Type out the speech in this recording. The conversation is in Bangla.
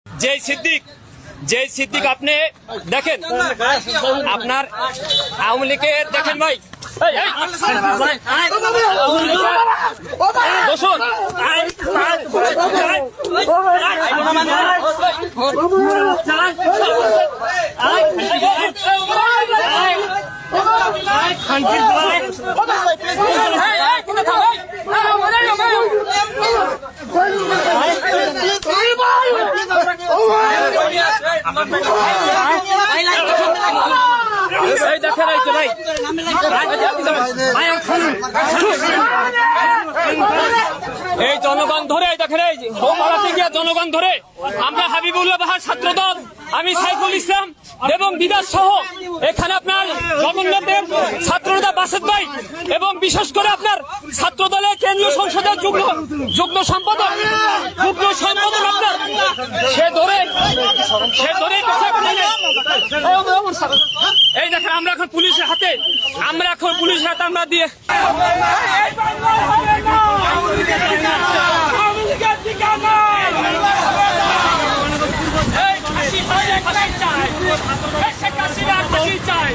जय सिद्दीक আপনি দেখেন আপনার আওয়ামী লীগের দেখেন ভাই বসুন এই জনগণ ধরে দেখেন এই পাড়াতে গিয়ে জনগণ ধরে আমরা হাবিবুল্লাহ বাহার ছাত্রদল আমি সাইফুল ইসলাম এবং বিদাস সহ এখানে আপনার জগন্নাথের ছাত্রনেতা বাসেদ ভাই এবং বিশেষ করে আপনার ছাত্রদলের কেন্দ্রীয় সংসদের যুগ্ম সম্পাদক আপনার সে ধরে এই দেখেন আমরা এখন পুলিশের হাতে আমরা দিয়ে চাই